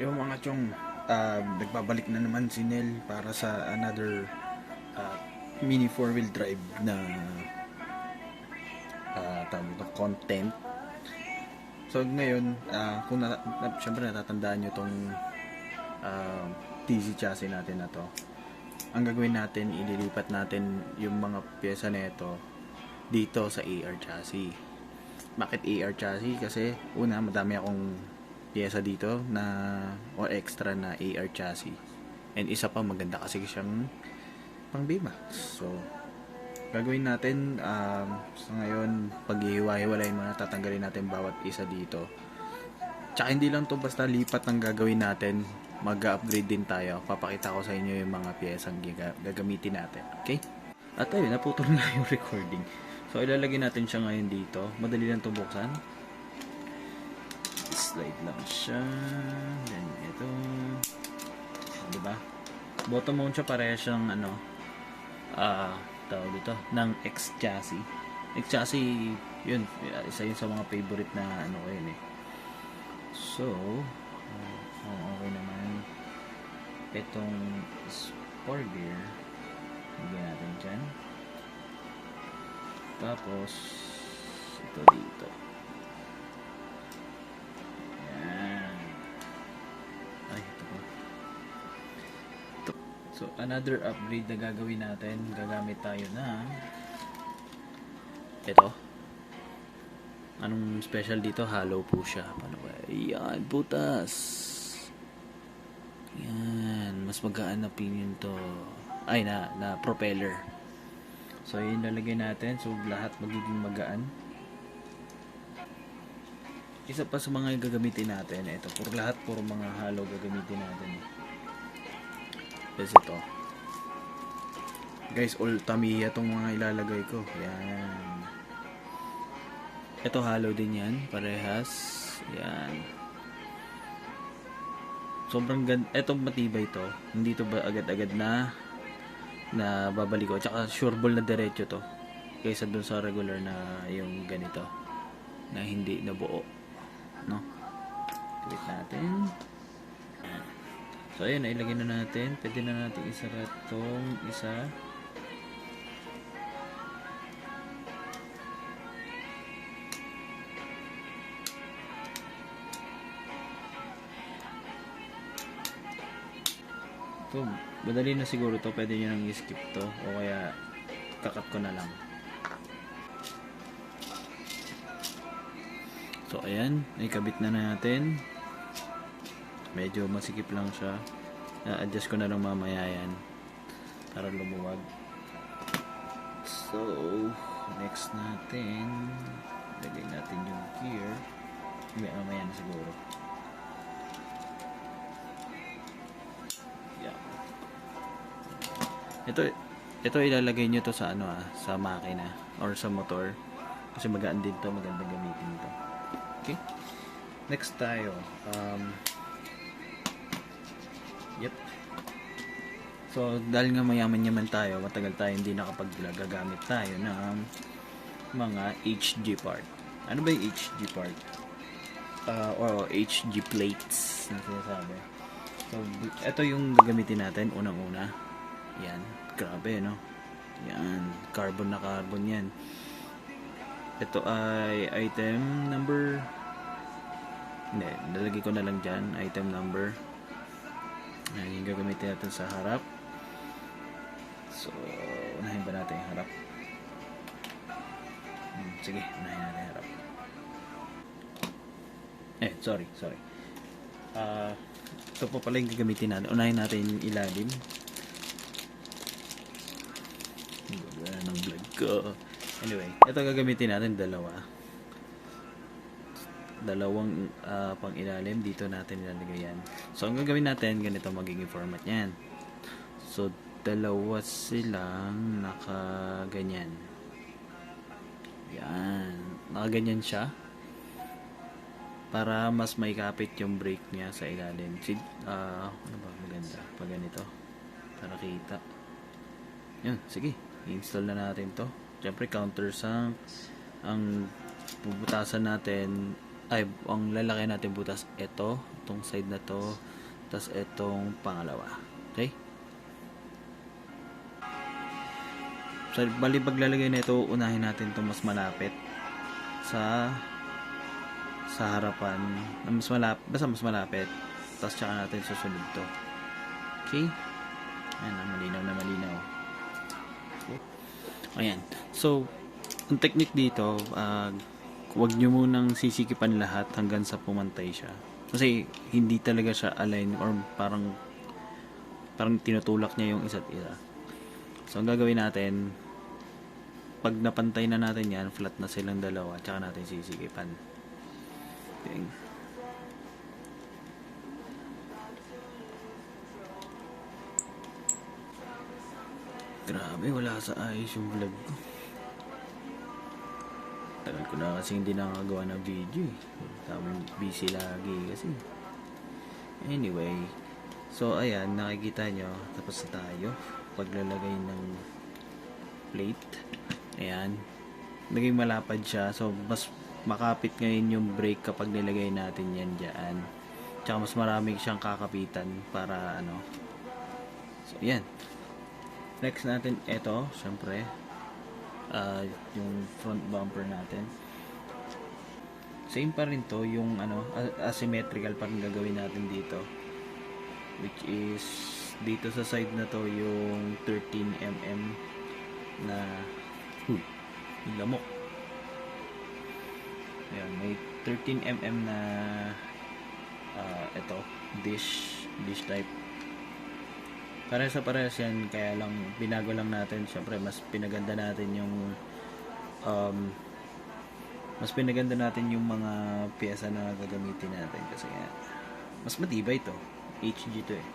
Yung mga chong, nagbabalik na naman si Nel para sa another uh, mini 4-wheel drive na tawag ito, content. So ngayon, kung syempre natatandaan nyo tong uh, TZ chassis natin na to, ang gagawin natin, ililipat natin yung mga pyesa na ito dito sa AR chassis. Bakit AR chassis? Kasi una, madami akong pyesa dito na o extra na AR chassis. And isa pa, maganda kasi siyang pang Bima. So, gagawin natin sa ngayon, paghihiwa-hiwalay mo na, tatanggalin natin bawat isa dito. Tsaka hindi lang to basta lipat ang gagawin natin, mag-upgrade din tayo. Papakita ko sa inyo yung mga piyesang gagamitin natin. Okay? At ayun, naputol na yung recording. So, ilalagay natin siya ngayon dito. Madali lang ito buksan. Slide lang siya. Then, ito. Diba? Bottom mount siya, pareha siyang tawag dito, ng X chassis. X chassis, yun, isa yun sa mga favorite na ko yun eh. So, okay naman. Itong sport gear, bigyan natin dyan. Tapos, ito dito. Yan. Ay, ito pa. Ito. So, another upgrade na gagawin natin. Gagamit tayo na ito. Anong special dito? Hollow po siya. Paano ba? Yan, butas. Yan. Mas magaan na pinion to. Ay, na propeller. So, yun lalagay natin. So, lahat magiging magaan. Isa pa sa mga gagamitin natin. Ito, puro mga hollow gagamitin natin. Kasi ito. Guys, all Tamiya itong mga ilalagay ko. Yan. Ito, hollow din yan. Parehas. Yan. Sobrang ganda. Ito, matibay to. Hindi to ba agad-agad na babalik ko. Tsaka sureball na diretso to. Kaysa dun sa regular na yung ganito. Na hindi nabuo. No? Click natin. So, ayun. Ilagay na natin. Pwede na natin isara tong isa. So, madali na siguro to. Pwede nyo nang i-skip to. O kaya, kakat ko na lang. So, ayan. Ikabit na natin. Medyo masikip lang siya. Na-adjust ko na lang mamaya yan. Para lumuwag. So, next natin. Lagay natin yung gear. Mamaya na siguro. Ito ilalagay nyo to sa sa makina or sa motor kasi magaan din to, magandang gamitin to. Okay, next tayo. Yep. So dahil nga mayaman tayo, matagal tayo hindi nakapaggagamit tayo ng mga HG part. Ano ba yung HG part? Or HG plates na sinasabi. So ito yung gagamitin natin unang-una. Yan, grabe no. Yan, carbon na carbon yan. Ito ay item number. Hindi, nalagay ko na lang dyan. Item number. Yan yung gagamitin natin sa harap. So, unahin ba natin yung harap? Sige, unahin natin yung harap. Sorry. Ito po pala yung gagamitin natin. Unahin natin yung ilalim. Ng vlog ko. Anyway, ito gagamitin natin dalawang pang ilalim. Dito natin ilalagay yan. So ang gagawin natin, ganito magiging format yan. So dalawa silang nakaganyan. Yan, nakaganyan siya para mas may kapit yung brake niya sa ilalim. Ano ba maganda pag ganito para kita. Yan, sige, i-install na natin to. Siyempre countersunk ang puputasan natin ay, ang lalaki natin butas, itong side na to, tas itong pangalawa. Okay? So, bali paglalagay na ito, unahin natin itong mas malapit sa harapan, basta mas malapit, tapos tsaka natin susunod to. Okay? Ayan, malinaw na malinaw. Ayan. So, ang technique dito, huwag nyo munang sisikipan lahat hanggang sa pumantay siya. Kasi hindi talaga siya align, or parang tinutulak niya yung isa't isa. So, ang gagawin natin, pag napantay na natin yan, flat na silang dalawa, tsaka natin sisikipan. Okay. Grabe, wala sa ayos yung vlog ko. Tagal ko na kasi hindi nakagawa ng video eh. Tamang busy lagi kasi. Anyway, so ayan, nakikita nyo, tapos na tayo. Paglalagay ng plate. Ayan. Naging malapad siya. So, mas makapit ngayon yung brake kapag nilagay natin yan dyan. Tsaka mas marami siyang kakapitan para ano. So, yan. Next natin, ito, syempre, yung front bumper natin. Same pa rin to, yung ano, asymmetrical pa rin gagawin natin dito. Which is, dito sa side na to, yung 13mm na, yung lamok. Ayan, may 13mm na, ito, dish type. Parehas yan, kaya lang binago lang natin. Syempre mas pinaganda natin yung mga piyesa na gagamitin natin kasi mas matibay to. HG to eh.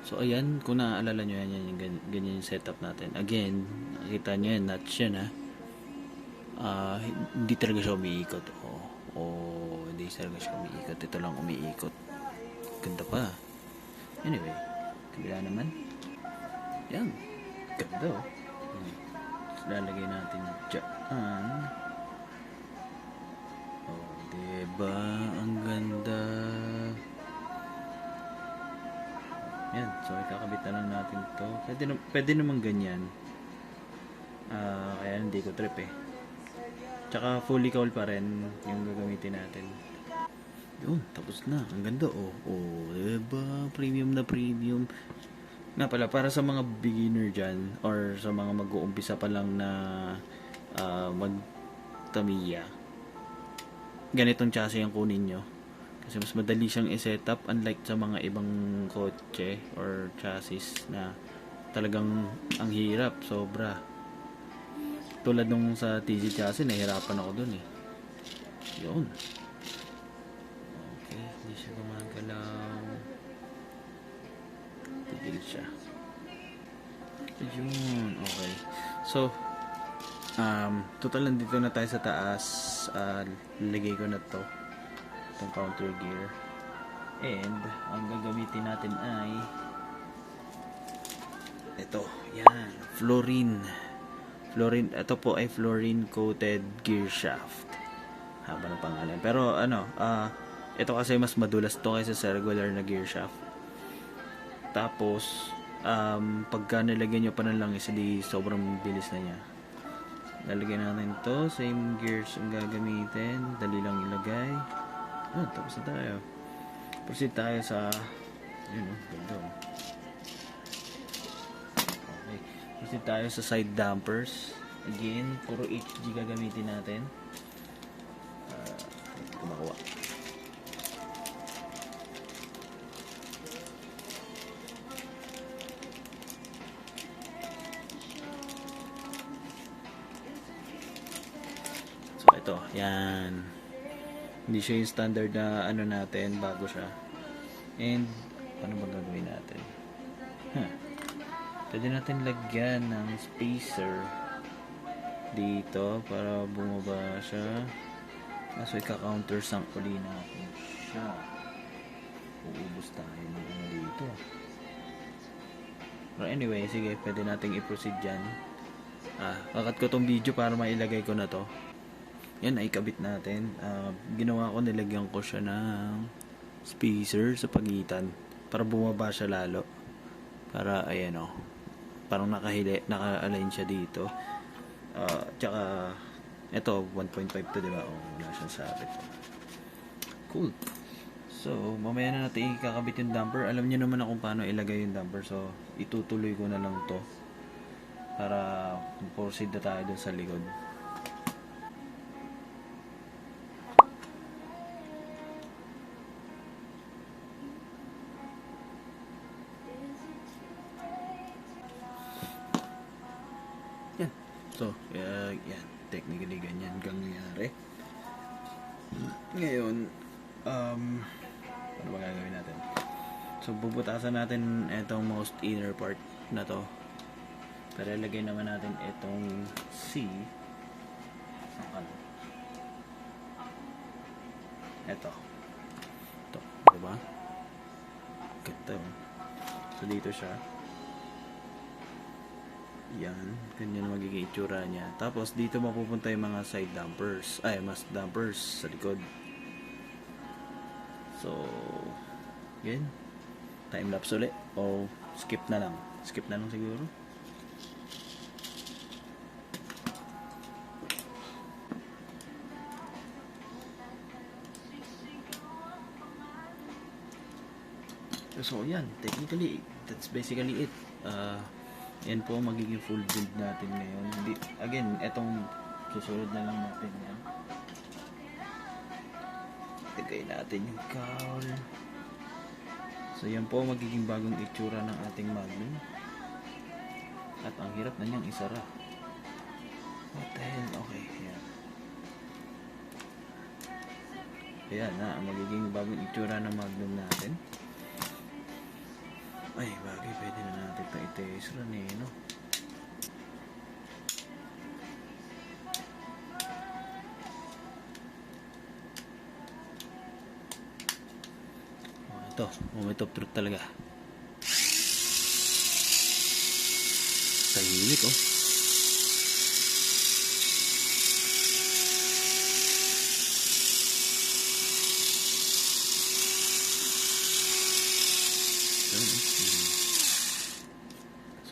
So ayan, kung naaalala nyo yan, ganyan yung setup natin. Again, nakita nyo yan, nuts yan ha. Hindi talaga siya umiikot. Hindi talaga siya umiikot. Ito lang umiikot. Ganda pa. Anyway, kabila naman. Yan. Ganda oh. Lalagay natin dyan. Diba? Ang ganda. Yan. So, ikakabit na lang natin to. Pwede naman ganyan. Kaya hindi ko trip eh. Tsaka fully cowl pa rin yung gagamitin natin. Yun, tapos na. Ang ganda oh. Diba? Premium na premium. Nga pala, para sa mga beginner dyan, or sa mga mag-uumpisa pa lang na mag-Tamiya, ganitong chassis ang kunin nyo. Kasi mas madali siyang i-setup, unlike sa mga ibang kotse or chassis na talagang ang hirap, sobra. Tulad nung sa TZ chassis, nahirapan ako dun eh. Yun. Okay, hindi siya gumagalaw. Tigil siya. Yun, okay. So, total nandito na tayo sa taas. Lagay ko na to, itong counter gear. And, ang gagamitin natin ay ito, yan, fluorine. Ito po ay fluorine coated gear shaft. Haba ng pangalan. Pero ito kasi mas madulas to kaysa sa regular na gear shaft. Tapos, pagka nilagyan nyo pa na lang isa, di sobrang bilis na niya. Lalagyan natin to, same gears ang gagamitin. Dali lang ilagay. Tapos na tayo. Proceed tayo sa ganda. Proceed tayo sa side dampers. Again, puro HG gagamitin natin. Kumakuha. So, ito. Yan. Hindi siya yung standard na natin, bago siya. And, ano ba gagawin natin? Pwede natin lagyan ng spacer dito para bumaba siya. Kaso ika-countersunk uli natin siya. Uubos tayo ng dito. Pero anyway, sige, pwede nating i-proceed dyan. Kakat ko tong video para mailagay ko na to. yan ay kabit natin. Ginawa ko, nilagyan ko siya ng spacer sa pagitan para bumaba siya lalo. Para ayan parang naka-align siya dito. Tsaka ito 1.5 to, diba? Wala siyang sabit. Cool. So, mamaya na natin ikakabit yung damper. Alam niyo naman kung paano ilagay yung damper. So, itutuloy ko na lang to para proceed na tayo dun sa likod. Yan. So, yan. Technically, ganyan nangyari. Ngayon, ano ba gagawin natin? So, bubutasan natin itong most inner part na to. Pero ilagay naman natin itong C. Ito. Diba? Ganda. So, dito siya. Yan. Ganyan magiging itsura niya. Tapos, dito mapupunta yung mga side dampers. Mas dampers sa likod. So, yan. Time-lapse ulit. O, skip na lang. Skip na lang siguro. So, yan. Technically, that's basically it. Yan po magiging full build natin ngayon. Again, etong susunod na lang natin yan. Lagay natin yung cowl. So, yan po magiging bagong itsura ng ating Magnum. At ang hirap na niyang isara. What the hell? Okay, yan. Ayan na, ang magiging bagong itsura ng Magnum natin. Ay, bagay, pwede na natin pa i-taste run no? Ito, moment of truth talaga. Tahimik,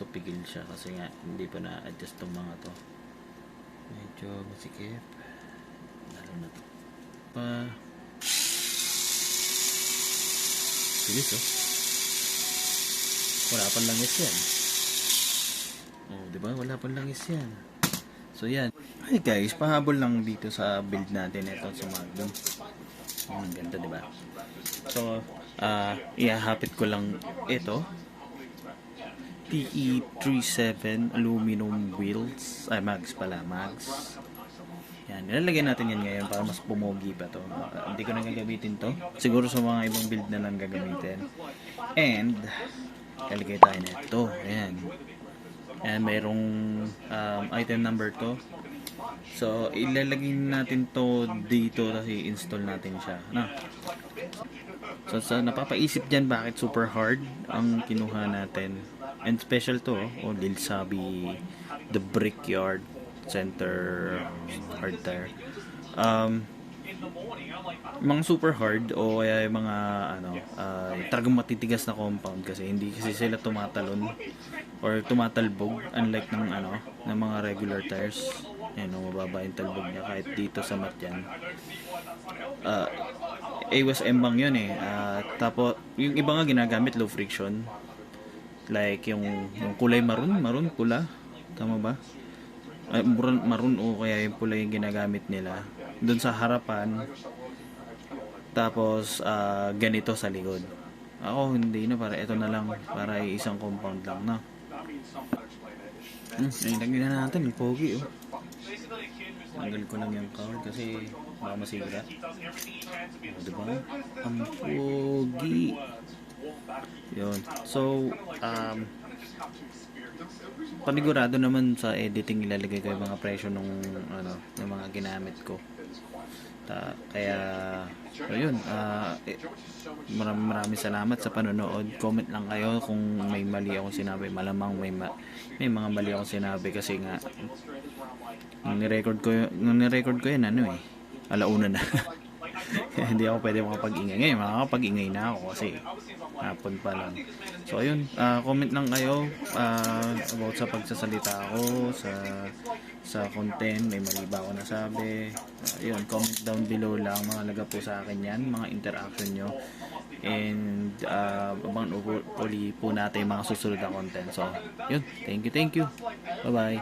So, pigil siya kasi nga hindi pa na-adjust tong mga to. Medyo masikip. Lalo na to. Bilis, wala pang langis yan. Diba? Wala pang langis yan. So, yan. Hey guys, pahabol lang dito sa build natin ito sa Magnum. Ang ganda, diba? So, ihahapit ko lang ito. TE37 aluminum wheels. Mags pala, mags. Yan, nilalagay natin yan ngayon para mas pumogi pa to. Hindi ko na gagamitin to. Siguro sa mga ibang build na lang gagamitin. And, kalagay tayo na ito. Ayan. And mayroong item number to. So, ilalagay natin to dito kasi install natin siya. So, napapaisip dyan bakit super hard ang kinuha natin. And special to, Lil Sabi, the Brickyard Center hard tire. Mga super hard o kaya yung mga talagang matitigas na compound kasi hindi kasi sila tumatalon or tumatalbog unlike ng mga regular tires. Yan, mababa yung talbog niya kahit dito sa mat yan. AWAS embang yun tapos yung iba nga ginagamit low friction like yung kulay maroon pula, tama ba? Maroon o kaya yung pula yung ginagamit nila dun sa harapan, tapos ganito sa likod. Ako hindi na, para ito na lang, para isang compound lang na. Ilagay na natin yung pogi tanggal ko lang yung cowl kasi baka masigra. Diba? Ang pogi. Yun. So, panigurado naman sa editing ilalagay ko yung mga presyo ng mga ginamit ko. Kaya so yun, maraming salamat sa panonood. Comment lang kayo kung may mali akong sinabi. Malamang may mga mali akong sinabi kasi nga Nung nirecord ko yan, ano eh, alauna na. Kaya hindi ako pwede makapag-ingay. Ngayon, makakapag-ingay na ako kasi hapon pa lang. So, ayun, comment lang kayo about sa pagsasalita ko, sa content, may mali ba ako nasabi. Ayun, comment down below lang, mahalaga po sa akin yan, mga interaction nyo. And, abangan uli po natin yung mga susunod na content. So, yun, thank you. Bye-bye.